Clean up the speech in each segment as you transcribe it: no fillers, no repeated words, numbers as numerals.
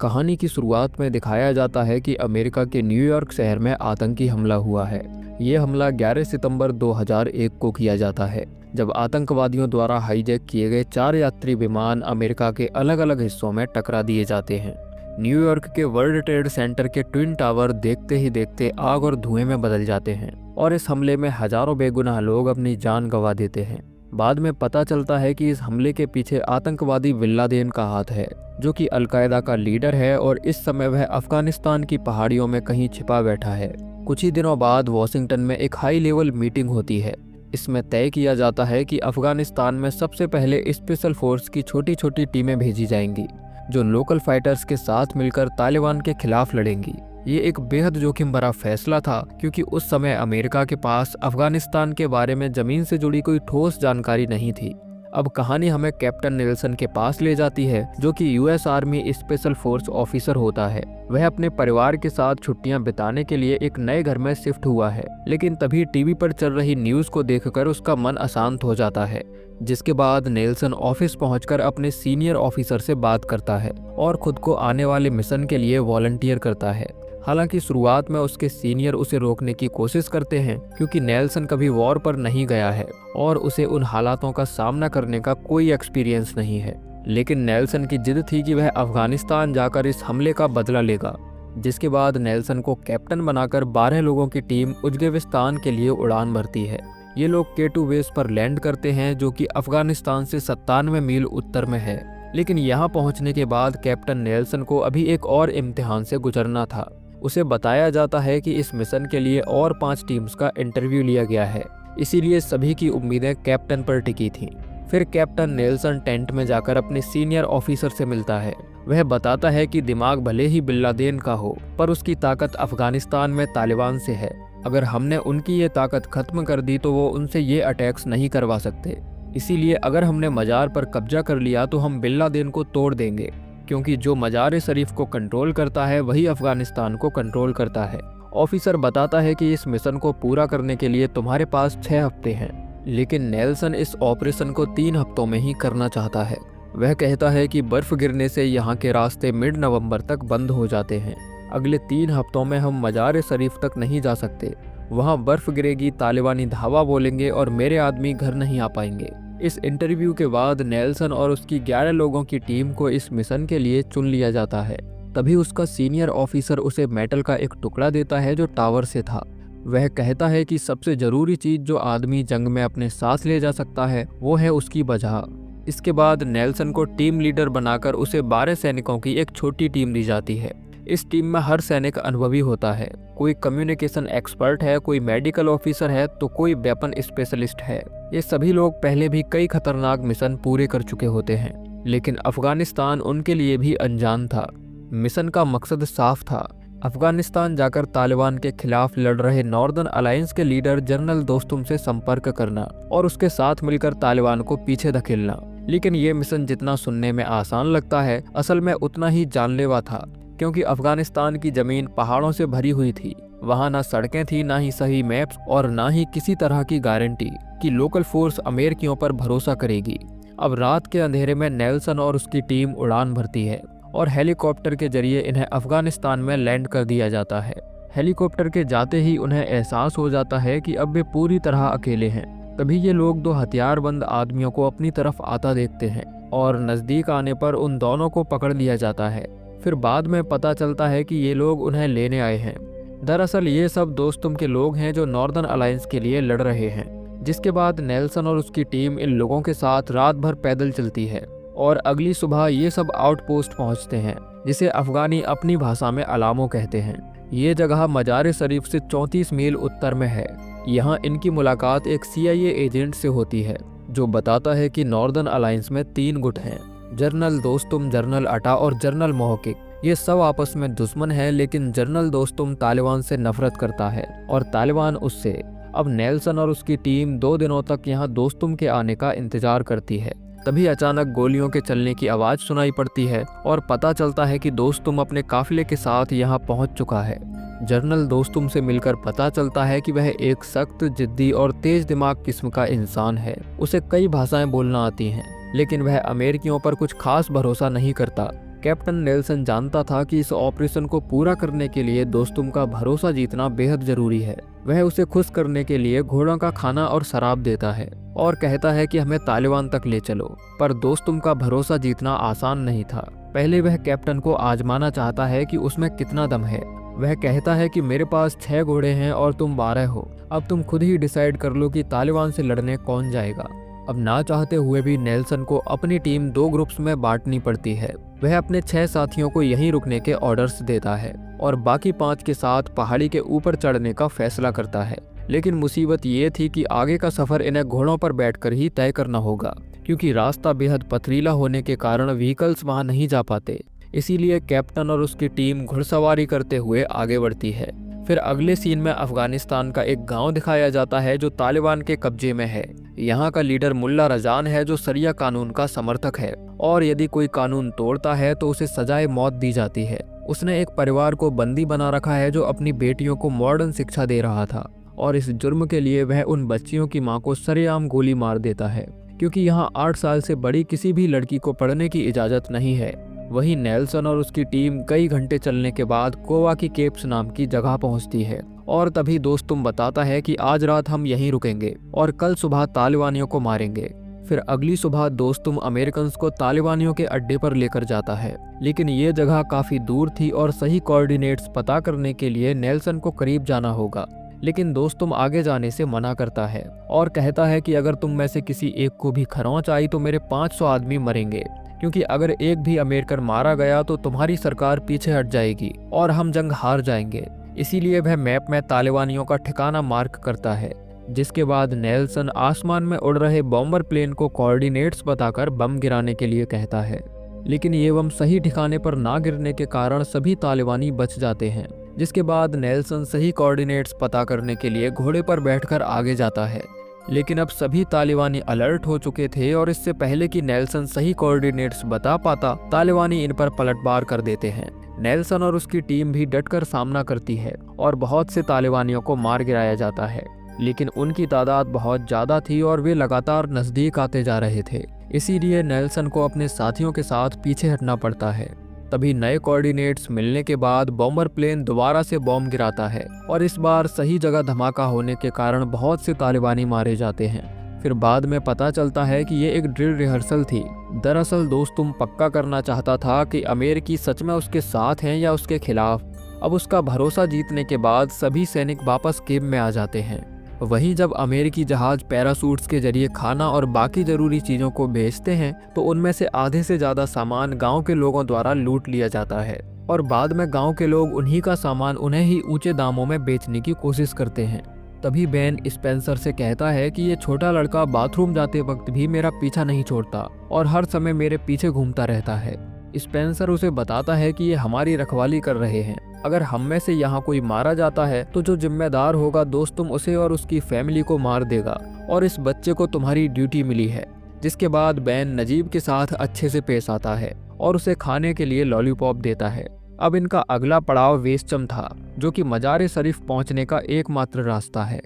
कहानी की शुरुआत में दिखाया जाता है कि अमेरिका के न्यूयॉर्क शहर में आतंकी हमला हुआ है। ये हमला 11 सितंबर 2001 को किया जाता है, जब आतंकवादियों द्वारा हाईजैक किए गए 4 यात्री विमान अमेरिका के अलग अलग हिस्सों में टकरा दिए जाते हैं। न्यूयॉर्क के वर्ल्ड ट्रेड सेंटर के ट्विन टावर देखते ही देखते आग और धुएं में बदल जाते हैं और इस हमले में हजारों बेगुनाह लोग अपनी जान गंवा देते हैं। बाद में पता चलता है कि इस हमले के पीछे आतंकवादी बिन लादेन का हाथ है, जो कि अलकायदा का लीडर है और इस समय वह अफगानिस्तान की पहाड़ियों में कहीं छिपा बैठा है। कुछ ही दिनों बाद वॉशिंगटन में एक हाई लेवल मीटिंग होती है। इसमें तय किया जाता है कि अफगानिस्तान में सबसे पहले स्पेशल फोर्स की छोटी छोटी टीमें भेजी जाएंगी, जो लोकल फाइटर्स के साथ मिलकर तालिबान के खिलाफ लड़ेंगी। ये एक बेहद जोखिम भरा फैसला था, क्योंकि उस समय अमेरिका के पास अफगानिस्तान के बारे में जमीन से जुड़ी कोई ठोस जानकारी नहीं थी। अब कहानी हमें कैप्टन नेल्सन के पास ले जाती है, जो कि US army special force officer होता है। वह अपने परिवार के साथ छुट्टियां बिताने के लिए एक नए घर में शिफ्ट हुआ है, लेकिन तभी टीवी पर चल रही न्यूज को देखकर उसका मन अशांत हो जाता है। जिसके बाद नेल्सन ऑफिस पहुंचकर अपने सीनियर ऑफिसर से बात करता है और खुद को आने वाले मिशन के लिए वॉलंटियर करता है। हालांकि शुरुआत में उसके सीनियर उसे रोकने की कोशिश करते हैं, क्योंकि नेल्सन कभी वॉर पर नहीं गया है और उसे उन हालातों का सामना करने का कोई एक्सपीरियंस नहीं है। लेकिन नेल्सन की जिद थी कि वह अफगानिस्तान जाकर इस हमले का बदला लेगा। जिसके बाद नेल्सन को कैप्टन बनाकर 12 लोगों की टीम उज्बेकिस्तान के लिए उड़ान भरती है। ये लोग K2 बेस पर लैंड करते हैं, जो कि अफगानिस्तान से 97 मील उत्तर में है। लेकिन यहाँ पहुँचने के बाद कैप्टन नेल्सन को अभी एक और इम्तिहान से गुजरना था। उसे बताया जाता है कि इस मिशन के लिए और 5 टीम्स का इंटरव्यू लिया गया है, इसीलिए सभी की उम्मीदें कैप्टन पर टिकी थीं। फिर कैप्टन नेल्सन टेंट में जाकर अपने सीनियर ऑफिसर से मिलता है। वह बताता है कि दिमाग भले ही बिन लादेन का हो, पर उसकी ताकत अफगानिस्तान में तालिबान से है। अगर हमने उनकी ये ताकत खत्म कर दी तो वो उनसे ये अटैक्स नहीं करवा सकते। इसीलिए अगर हमने मजार पर कब्जा कर लिया तो हम बिन लादेन को तोड़ देंगे, क्योंकि जो मजार शरीफ को कंट्रोल करता है वही अफगानिस्तान को कंट्रोल करता है। ऑफिसर बताता है कि इस मिशन को पूरा करने के लिए तुम्हारे पास 6 हफ्ते हैं, लेकिन नेल्सन इस ऑपरेशन को 3 हफ्तों में ही करना चाहता है। वह कहता है कि बर्फ गिरने से यहाँ के रास्ते मिड नवंबर तक बंद हो जाते हैं। अगले 3 हफ्तों में हम मजार शरीफ तक नहीं जा सकते। वहाँ बर्फ गिरेगी, तालिबानी धावा बोलेंगे और मेरे आदमी घर नहीं आ पाएंगे। इस इंटरव्यू के बाद नेल्सन और उसकी 11 लोगों की टीम को इस मिशन के लिए चुन लिया जाता है। तभी उसका सीनियर ऑफिसर उसे मेटल का एक टुकड़ा देता है जो टावर से था। वह कहता है कि सबसे जरूरी चीज जो आदमी जंग में अपने साथ ले जा सकता है वो है उसकी वजह। इसके बाद नेल्सन को टीम लीडर बनाकर उसे 12 सैनिकों की एक छोटी टीम दी जाती है। इस टीम में हर सैनिक अनुभवी होता है। कोई कम्युनिकेशन एक्सपर्ट है, कोई मेडिकल ऑफिसर है, तो कोई वेपन स्पेशलिस्ट है। ये सभी लोग पहले भी कई खतरनाक मिशन पूरे कर चुके होते हैं, लेकिन अफगानिस्तान उनके लिए भी अनजान था। मिशन का मकसद साफ था, अफगानिस्तान जाकर तालिबान के खिलाफ लड़ रहे नॉर्दर्न अलायंस के लीडर जनरल दोस्तुम से संपर्क करना और उसके साथ मिलकर तालिबान को पीछे धकेलना। लेकिन ये मिशन जितना सुनने में आसान लगता है, असल में उतना ही जानलेवा था, क्योंकि अफगानिस्तान की जमीन पहाड़ों से भरी हुई थी। वहाँ ना सड़कें थी, ना ही सही मैप्स और ना ही किसी तरह की गारंटी कि लोकल फोर्स अमेरिकियों पर भरोसा करेगी। अब रात के अंधेरे में नेल्सन और उसकी टीम उड़ान भरती है और हेलीकॉप्टर के जरिए इन्हें अफगानिस्तान में लैंड कर दिया जाता है। हेलीकॉप्टर के जाते ही उन्हें एहसास हो जाता है कि अब वे पूरी तरह अकेले हैं। तभी ये लोग 2 हथियारबंद आदमियों को अपनी तरफ आता देखते हैं और नजदीक आने पर उन दोनों को पकड़ लिया जाता है। फिर बाद में पता चलता है कि ये लोग उन्हें लेने आए हैं। दरअसल ये सब दोस्तुम के लोग हैं जो नॉर्दर्न अलायंस के लिए लड़ रहे हैं। जिसके बाद नेल्सन और उसकी टीम इन लोगों के साथ रात भर पैदल चलती है और अगली सुबह ये सब आउटपोस्ट पहुंचते हैं, जिसे अफगानी अपनी भाषा में अलामो कहते हैं। ये जगह मजार शरीफ से 34 मील उत्तर में है। यहाँ इनकी मुलाकात एक CIA एजेंट से होती है, जो बताता है कि नॉर्दर्न अलायंस में 3 गुट हैं, जनरल दोस्तुम, जनरल अटा और जनरल मोहकिक। ये सब आपस में दुश्मन हैं, लेकिन जनरल दोस्तुम तालिबान से नफरत करता है और तालिबान उससे। अब नेल्सन और उसकी टीम 2 दिनों तक यहाँ दोस्तुम के आने का इंतजार करती है। तभी अचानक गोलियों के चलने की आवाज सुनाई पड़ती है और पता चलता है कि दोस्तुम अपने काफिले के साथ यहाँ पहुँच चुका है। जनरल दोस्तुम से मिलकर पता चलता है कि वह एक सख्त, जिद्दी और तेज दिमाग किस्म का इंसान है। उसे कई भाषाएं बोलना आती हैं, लेकिन वह अमेरिकियों पर कुछ खास भरोसा नहीं करता, कैप्टन नेल्सन जानता था कि इस ऑपरेशन को पूरा करने के लिए दोस्तुम का भरोसा जीतना बेहद जरूरी है। वह उसे खुश करने के लिए घोड़ों का खाना और शराब देता है और कहता है कि हमें तालिबान तक ले चलो। पर दोस्तुम का भरोसा जीतना आसान नहीं था। पहले वह कैप्टन को आजमाना चाहता है कि उसमें कितना दम है। वह कहता है कि मेरे पास 6 घोड़े हैं और तुम 12 हो। अब तुम खुद ही डिसाइड कर लो कि तालिबान से लड़ने कौन जाएगा। अब ना चाहते हुए भी नेल्सन को अपनी टीम 2 ग्रुप्स में बांटनी पड़ती है। वह अपने 6 साथियों को यहीं रुकने के ऑर्डर्स देता है और बाकी 5 के साथ पहाड़ी के ऊपर चढ़ने का फैसला करता है। लेकिन मुसीबत ये थी कि आगे का सफर इन्हें घोड़ों पर बैठकर ही तय करना होगा, क्योंकि रास्ता बेहद पथरीला होने के कारण व्हीकल्स वहां नहीं जा पाते। इसीलिए कैप्टन और उसकी टीम घुड़सवारी करते हुए आगे बढ़ती है। फिर अगले सीन में अफगानिस्तान का एक गांव दिखाया जाता है जो तालिबान के कब्जे में है। यहाँ का लीडर मुल्ला रजान है जो शरिया कानून का समर्थक है और यदि कोई कानून तोड़ता है तो उसे सजाए मौत दी जाती है। उसने एक परिवार को बंदी बना रखा है जो अपनी बेटियों को मॉडर्न शिक्षा दे रहा था और इस जुर्म के लिए वह उन बच्चियों की मां को सरेआम गोली मार देता है, क्योंकि यहाँ 8 साल से बड़ी किसी भी लड़की को पढ़ने की इजाजत नहीं है। वहीं नेल्सन और उसकी टीम कई घंटे चलने के बाद कोवा की केप्स नाम की जगह पहुंचती है और तभी दोस्तुम बताता है कि आज रात हम यहीं रुकेंगे और कल सुबह तालिबानियों को मारेंगे। फिर अगली सुबह दोस्तुम अमेरिकन को तालिबानियों के अड्डे पर लेकर जाता है, लेकिन ये जगह काफी दूर थी और सही कोऑर्डिनेट्स पता करने के लिए नेल्सन को करीब जाना होगा। लेकिन दोस्तुम आगे जाने से मना करता है और कहता है कि अगर तुम में से किसी एक को भी खरोंच आई तो मेरे 500 आदमी मरेंगे, क्योंकि अगर एक भी अमेरिकन मारा गया तो तुम्हारी सरकार पीछे हट जाएगी और हम जंग हार जाएंगे। इसीलिए वह मैप में तालिबानियों का ठिकाना मार्क करता है, जिसके बाद नेल्सन आसमान में उड़ रहे बॉम्बर प्लेन को कोऑर्डिनेट्स बताकर बम गिराने के लिए कहता है। लेकिन ये बम सही ठिकाने पर ना गिरने के कारण सभी तालिबानी बच जाते हैं, जिसके बाद नेल्सन सही कोऑर्डिनेट्स पता करने के लिए घोड़े पर बैठकर आगे जाता है। लेकिन अब सभी तालिबानी अलर्ट हो चुके थे और इससे पहले कि नेल्सन सही कोऑर्डिनेट्स बता पाता, तालिबानी इन पर पलटवार कर देते हैं। नेल्सन और उसकी टीम भी डटकर सामना करती है और बहुत से तालिबानियों को मार गिराया जाता है, लेकिन उनकी तादाद बहुत ज्यादा थी और वे लगातार नजदीक आते जा रहे थे। इसीलिए नेल्सन को अपने साथियों के साथ पीछे हटना पड़ता है। तभी नए कोऑर्डिनेट्स मिलने के बाद बॉम्बर प्लेन दोबारा से बॉम्ब गिराता है और इस बार सही जगह धमाका होने के कारण बहुत से तालिबानी मारे जाते हैं। फिर बाद में पता चलता है कि ये एक ड्रिल रिहर्सल थी। दरअसल दोस्तुम पक्का करना चाहता था कि अमेरिकी सच में उसके साथ हैं या उसके खिलाफ। अब उसका भरोसा जीतने के बाद सभी सैनिक वापस कैंप में आ जाते हैं। वहीं जब अमेरिकी जहाज पैरासूट्स के जरिए खाना और बाकी जरूरी चीजों को भेजते हैं तो उनमें से आधे से ज्यादा सामान गांव के लोगों द्वारा लूट लिया जाता है और बाद में गांव के लोग उन्हीं का सामान उन्हें ही ऊंचे दामों में बेचने की कोशिश करते हैं। तभी बेन स्पेंसर से कहता है कि ये छोटा लड़का बाथरूम जाते वक्त भी मेरा पीछा नहीं छोड़ता और हर समय मेरे पीछे घूमता रहता है। स्पेंसर उसे बताता है कि ये हमारी रखवाली कर रहे हैं। अगर हम में से यहाँ कोई मारा जाता है तो जो जिम्मेदार होगा दोस्तुम उसे और उसकी फैमिली को मार देगा और इस बच्चे को तुम्हारी ड्यूटी मिली है। जिसके बाद बेन नजीब के साथ अच्छे से पेश आता है और उसे खाने के लिए लॉलीपॉप देता है। अब इनका अगला पड़ाव वेस्टम था, जो कि मजार शरीफ पहुंचने का एकमात्र रास्ता है।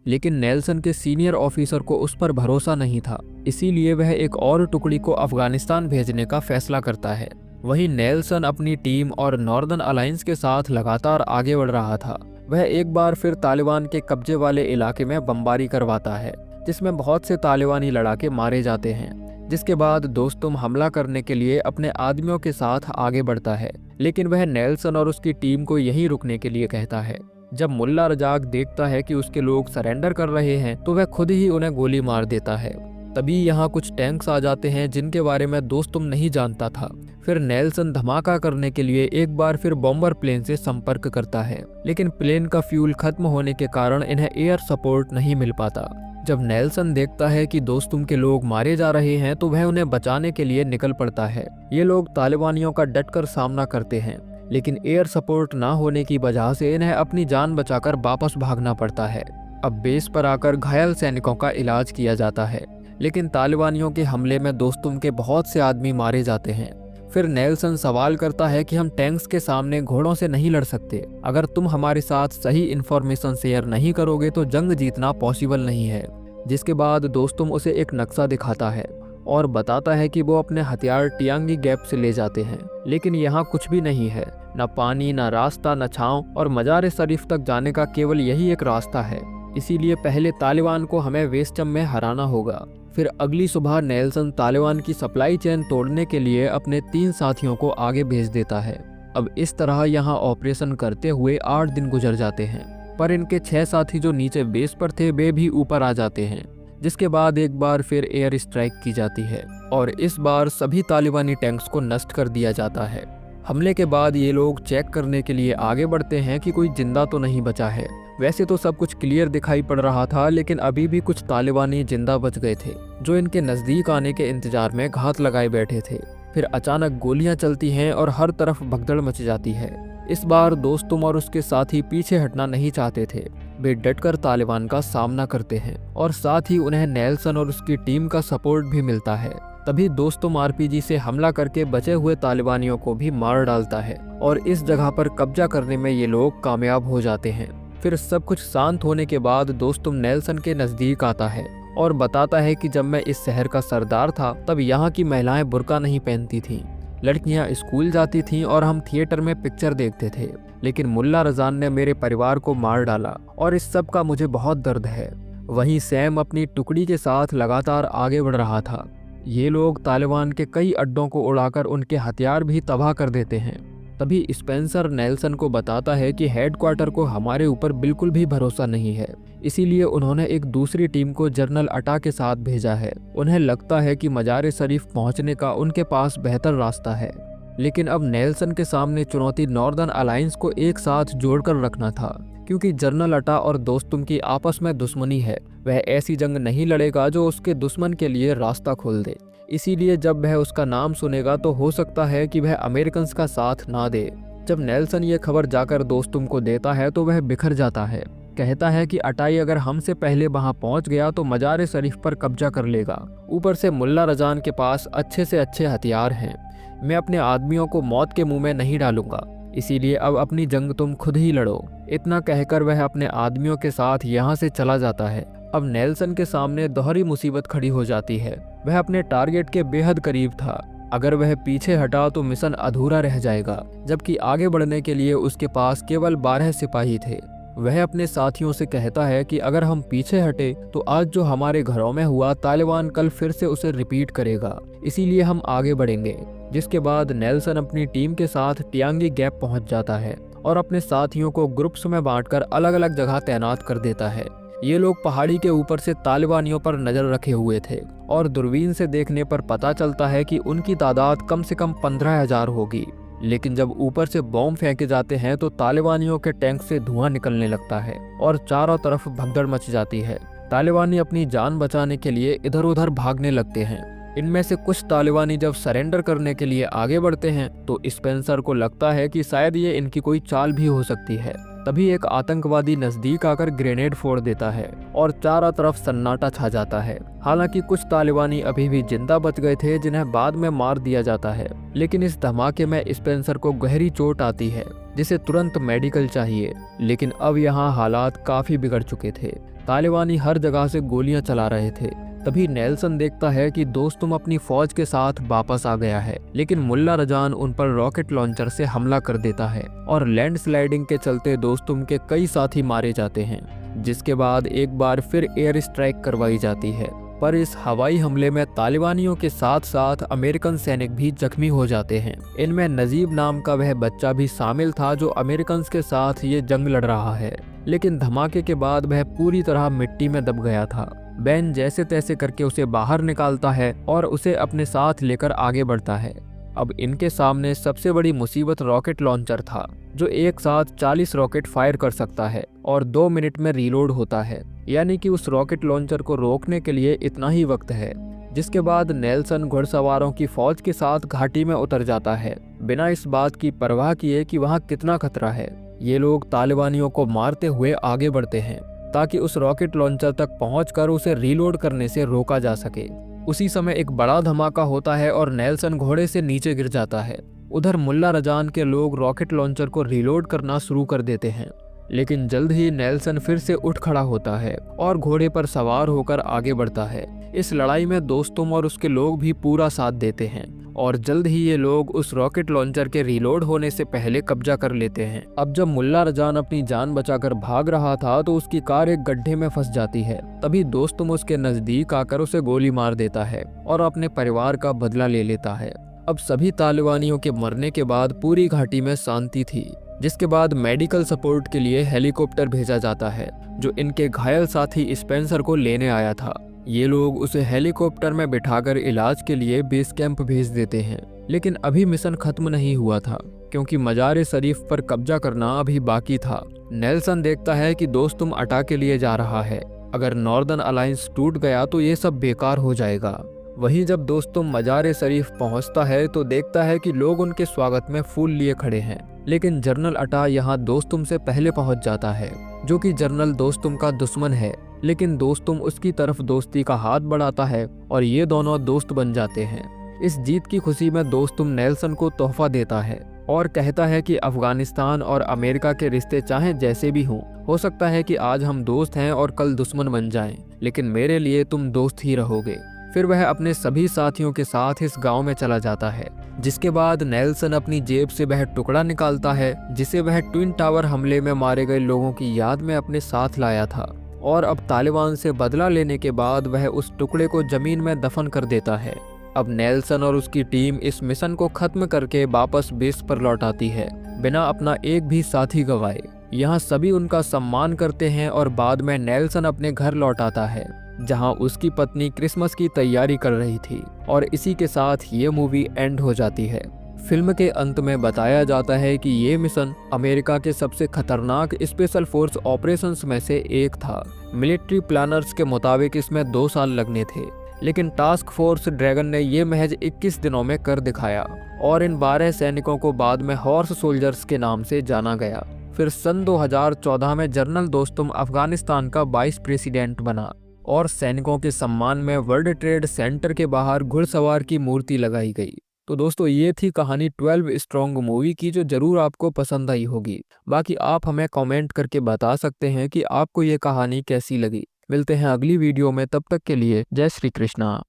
लेकिन नेल्सन के सीनियर ऑफिसर को उस पर भरोसा नहीं था, इसीलिए वह एक और टुकड़ी को अफगानिस्तान भेजने का फैसला करता है। वहीं नेल्सन अपनी टीम और नॉर्दर्न अलायंस के साथ लगातार आगे बढ़ रहा था। वह एक बार फिर तालिबान के कब्जे वाले इलाके में बमबारी करवाता है, जिसमें बहुत से तालिबानी लड़ाके मारे जाते हैं। जिसके बाद दोस्तुम हमला करने के लिए अपने आदमियों के साथ आगे बढ़ता है, लेकिन वह नेल्सन और उसकी टीम को यहीं रुकने के लिए कहता है। जब मुल्ला रजाक देखता है कि उसके लोग सरेंडर कर रहे हैं तो वह खुद ही उन्हें गोली मार देता है। तभी यहाँ कुछ टैंक्स आ जाते हैं जिनके बारे में दोस्तुम नहीं जानता था। फिर नेल्सन धमाका करने के लिए एक बार फिर बॉम्बर प्लेन से संपर्क करता है, लेकिन प्लेन का फ्यूल खत्म होने के कारण इन्हें एयर सपोर्ट नहीं मिल पाता। जब नेल्सन देखता है कि दोस्तुम के लोग मारे जा रहे हैं तो वह उन्हें बचाने के लिए निकल पड़ता है। ये लोग तालिबानियों का डटकर सामना करते हैं, लेकिन एयर सपोर्ट ना होने की वजह से इन्हें अपनी जान बचाकर वापस भागना पड़ता है। अब बेस पर आकर घायल सैनिकों का इलाज किया जाता है, लेकिन तालिबानियों के हमले में दोस्तुम के बहुत से आदमी मारे जाते हैं। फिर नेल्सन सवाल करता है कि हम टैंक्स के सामने घोड़ों से नहीं लड़ सकते। अगर तुम हमारे साथ सही इन्फॉर्मेशन शेयर नहीं करोगे तो जंग जीतना पॉसिबल नहीं है। जिसके बाद दोस्तुम उसे एक नक्शा दिखाता है और बताता है कि वो अपने हथियार टियांगी गैप से ले जाते हैं, लेकिन यहाँ कुछ भी नहीं है, न पानी, न रास्ता, न छांव, और मजार शरीफ तक जाने का केवल यही एक रास्ता है। इसीलिए पहले तालिबान को हमें वेस्टम में हराना होगा। फिर अगली सुबह नेल्सन तालिबान की सप्लाई चेन तोड़ने के लिए अपने 3 साथियों को आगे भेज देता है। अब इस तरह यहाँ ऑपरेशन करते हुए 8 दिन गुजर जाते हैं, पर इनके 6 साथी जो नीचे बेस पर थे वे भी ऊपर आ जाते हैं, जिसके बाद एक बार फिर एयर स्ट्राइक की जाती है और इस बार सभी तालिबानी टैंक्स को नष्ट कर दिया जाता है। हमले के बाद ये लोग चेक करने के लिए आगे बढ़ते हैं कि कोई जिंदा तो नहीं बचा है। वैसे तो सब कुछ क्लियर दिखाई पड़ रहा था, लेकिन अभी भी कुछ तालिबानी जिंदा बच गए थे जो इनके नज़दीक आने के इंतजार में घात लगाए बैठे थे। फिर अचानक गोलियां चलती हैं और हर तरफ भगदड़ मच जाती है। इस बार दोस्तुम और उसके साथी पीछे हटना नहीं चाहते थे। वे डटकर तालिबान का सामना करते हैं और साथ ही उन्हें नेल्सन और उसकी टीम का सपोर्ट भी मिलता है। तभी दोस्तुम आरपीजी से हमला करके बचे हुए तालिबानियों को भी मार डालता है और इस जगह पर कब्जा करने में ये लोग कामयाब हो जाते हैं। फिर सब कुछ शांत होने के बाद दोस्तुम नेल्सन के नज़दीक आता है और बताता है कि जब मैं इस शहर का सरदार था तब यहाँ की महिलाएं बुर्का नहीं पहनती थीं, लड़कियां स्कूल जाती थीं और हम थिएटर में पिक्चर देखते थे, लेकिन मुल्ला रजान ने मेरे परिवार को मार डाला और इस सब का मुझे बहुत दर्द है। वहीं सैम अपनी टुकड़ी के साथ लगातार आगे बढ़ रहा था। ये लोग तालिबान के कई अड्डों को उड़ाकर उनके हथियार भी तबाह कर देते हैं। तभी स्पेंसर नेल्सन को बताता है कि हेडक्वार्टर को हमारे ऊपर बिल्कुल भी भरोसा नहीं है, इसीलिए उन्होंने एक दूसरी टीम को जनरल अटा के साथ भेजा है। उन्हें लगता है कि मजार शरीफ पहुंचने का उनके पास बेहतर रास्ता है, लेकिन अब नेल्सन के सामने चुनौती नॉर्दर्न अलायंस को एक साथ जोड़कर रखना था, क्योंकि जनरल अटा और दोस्तुम की आपस में दुश्मनी है। वह ऐसी जंग नहीं लड़ेगा जो उसके दुश्मन के लिए रास्ता खोल दे। इसीलिए जब वह उसका नाम सुनेगा तो हो सकता है कि वह अमेरिकन का साथ ना दे। जब नेल्सन ये खबर जाकर दोस्तुम को देता है तो वह बिखर जाता है। कहता है कि अटाई अगर हमसे पहले वहां पहुंच गया तो मजार शरीफ पर कब्जा कर लेगा। ऊपर से मुल्ला रजान के पास अच्छे से अच्छे हथियार हैं। मैं अपने आदमियों को मौत के मुंह में नहीं डालूंगा, इसीलिए अब अपनी जंग तुम खुद ही लड़ो। इतना कहकर वह अपने आदमियों के साथ यहाँ से चला जाता है। अब नेल्सन के सामने दोहरी मुसीबत खड़ी हो जाती है। वह अपने टारगेट के बेहद करीब था। अगर वह पीछे हटा तो मिशन अधूरा रह जाएगा, जबकि आगे बढ़ने के लिए उसके पास केवल 12 सिपाही थे। वह अपने साथियों से कहता है कि अगर हम पीछे हटे तो आज जो हमारे घरों में हुआ तालिबान कल फिर से उसे रिपीट करेगा, इसीलिए हम आगे बढ़ेंगे। जिसके बाद नेल्सन अपनी टीम के साथ टियांगी गैप पहुंच जाता है और अपने साथियों को ग्रुप्स में बांटकर अलग अलग जगह तैनात कर देता है। ये लोग पहाड़ी के ऊपर से तालिबानियों पर नजर रखे हुए थे और दूरबीन से देखने पर पता चलता है कि उनकी तादाद कम से कम 15,000 होगी। लेकिन जब ऊपर से बॉम्ब फेंके जाते हैं तो तालिबानियों के टैंक से धुआं निकलने लगता है और चारों तरफ भगदड़ मच जाती है। तालिबानी अपनी जान बचाने के लिए इधर उधर भागने लगते हैं। इनमें से कुछ तालिबानी जब सरेंडर करने के लिए आगे बढ़ते हैं तो स्पेंसर को लगता है कि शायद ये इनकी कोई चाल भी हो सकती है। तभी एक आतंकवादी नजदीक आकर ग्रेनेड फोड़ देता है और चारों तरफ सन्नाटा छा जाता है। हालांकि कुछ तालिबानी अभी भी जिंदा बच गए थे जिन्हें बाद में मार दिया जाता है, लेकिन इस धमाके में स्पेंसर को गहरी चोट आती है जिसे तुरंत मेडिकल चाहिए। लेकिन अब यहाँ हालात काफी बिगड़ चुके थे। तालिबानी हर जगह से गोलियां चला रहे थे। तभी नेल्सन देखता है कि दोस्तुम अपनी फौज के साथ वापस आ गया है, लेकिन मुल्ला रजान उन पर रॉकेट लॉन्चर से हमला कर देता है और लैंडस्लाइडिंग के चलते दोस्तुम के कई साथी मारे जाते हैं। जिसके बाद एक बार फिर एयर स्ट्राइक करवाई जाती है, पर इस हवाई हमले में तालिबानियों के साथ साथ अमेरिकन सैनिक भी जख्मी हो जाते हैं। इनमें नजीब नाम का वह बच्चा भी शामिल था जो अमेरिकन के साथ ये जंग लड़ रहा है, लेकिन धमाके के बाद वह पूरी तरह मिट्टी में दब गया था। बेन जैसे तैसे करके उसे बाहर निकालता है और उसे अपने साथ लेकर आगे बढ़ता है। अब इनके सामने सबसे बड़ी मुसीबत रॉकेट लॉन्चर था, जो एक साथ 40 रॉकेट फायर कर सकता है और 2 मिनट में रीलोड होता है, यानी कि उस रॉकेट लॉन्चर को रोकने के लिए इतना ही वक्त है। जिसके बाद नेल्सन घुड़सवारों की फौज के साथ घाटी में उतर जाता है, बिना इस बात की परवाह किए कि वहाँ कितना खतरा है। ये लोग तालिबानियों को मारते हुए आगे बढ़ते हैं ताकि उस रॉकेट लॉन्चर तक पहुंचकर उसे रीलोड करने से रोका जा सके। उसी समय एक बड़ा धमाका होता है और नेल्सन घोड़े से नीचे गिर जाता है। उधर मुल्ला रजान के लोग रॉकेट लॉन्चर को रीलोड करना शुरू कर देते हैं। लेकिन जल्द ही नेल्सन फिर से उठ खड़ा होता है और घोड़े पर सवार होकर आगे बढ़ता है। इस लड़ाई में दोस्तुम और उसके लोग भी पूरा साथ देते हैं और जल्द ही ये लोग उस रॉकेट लॉन्चर के रीलोड होने से पहले कब्जा कर लेते हैं। अब जब मुल्ला रजान अपनी जान बचाकर भाग रहा था तो उसकी कार एक गड्ढे में फंस जाती है। तभी दोस्तुम उसके नजदीक आकर उसे गोली मार देता है और अपने परिवार का बदला ले लेता है। अब सभी तालिबानियों के मरने के बाद पूरी घाटी में शांति थी, जिसके बाद मेडिकल सपोर्ट के लिए हेलीकॉप्टर भेजा जाता है जो इनके घायल साथी स्पेंसर को लेने आया था। ये लोग उसे हेलीकॉप्टर में बिठाकर इलाज के लिए बेस कैंप भेज देते हैं। लेकिन अभी मिशन खत्म नहीं हुआ था क्योंकि मजार शरीफ पर कब्जा करना अभी बाकी था। नेल्सन देखता है कि दोस्तुम अटा के लिए जा रहा है। अगर नॉर्दर्न अलायंस टूट गया तो ये सब बेकार हो जाएगा। वहीं जब दोस्तुम मजार शरीफ पहुंचता है तो देखता है कि लोग उनके स्वागत में फूल लिए खड़े हैं। लेकिन जनरल अटा यहाँ दोस्तुम से पहले पहुंच जाता है, जो कि जनरल दोस्तुम का दुश्मन है। लेकिन दोस्तुम उसकी तरफ दोस्ती का हाथ बढ़ाता है और ये दोनों दोस्त बन जाते हैं। इस जीत की खुशी में दोस्तुम नेल्सन को तोहफा देता है और कहता है कि अफगानिस्तान और अमेरिका के रिश्ते चाहे जैसे भी हों, हो सकता है कि आज हम दोस्त हैं और कल दुश्मन बन जाएं, लेकिन मेरे लिए तुम दोस्त ही रहोगे। फिर वह अपने सभी साथियों के साथ इस गांव में चला जाता है, जिसके बाद नेल्सन अपनी जेब से वह टुकड़ा निकालता है जिसे वह ट्विन टावर हमले में मारे गए लोगों की याद में अपने साथ लाया था। और अब तालिबान से बदला लेने के बाद वह उस टुकड़े को जमीन में दफन कर देता है। अब नेल्सन और उसकी टीम इस मिशन को खत्म करके वापस बेस पर लौट आती है, बिना अपना एक भी साथी गंवाए। यहाँ सभी उनका सम्मान करते हैं और बाद में नेल्सन अपने घर लौट आता है, जहाँ उसकी पत्नी क्रिसमस की तैयारी कर रही थी। और इसी के साथ ये मूवी एंड हो जाती है। फिल्म के अंत में बताया जाता है कि ये मिशन अमेरिका के सबसे खतरनाक स्पेशल फोर्स ऑपरेशंस में से एक था। मिलिट्री प्लानर्स के मुताबिक इसमें 2 साल लगने थे, लेकिन टास्क फोर्स ड्रैगन ने ये महज 21 दिनों में कर दिखाया और इन 12 सैनिकों को बाद में हॉर्स सोल्जर्स के नाम से जाना गया। फिर सन 2014 में जनरल दोस्तुम अफगानिस्तान का वाइस प्रेसिडेंट बना और सैनिकों के सम्मान में वर्ल्ड ट्रेड सेंटर के बाहर घुड़सवार की मूर्ति लगाई गई। तो दोस्तों ये थी कहानी 12 स्ट्रॉन्ग मूवी की, जो जरूर आपको पसंद आई होगी। बाकी आप हमें कमेंट करके बता सकते हैं कि आपको ये कहानी कैसी लगी। मिलते हैं अगली वीडियो में, तब तक के लिए जय श्री कृष्णा।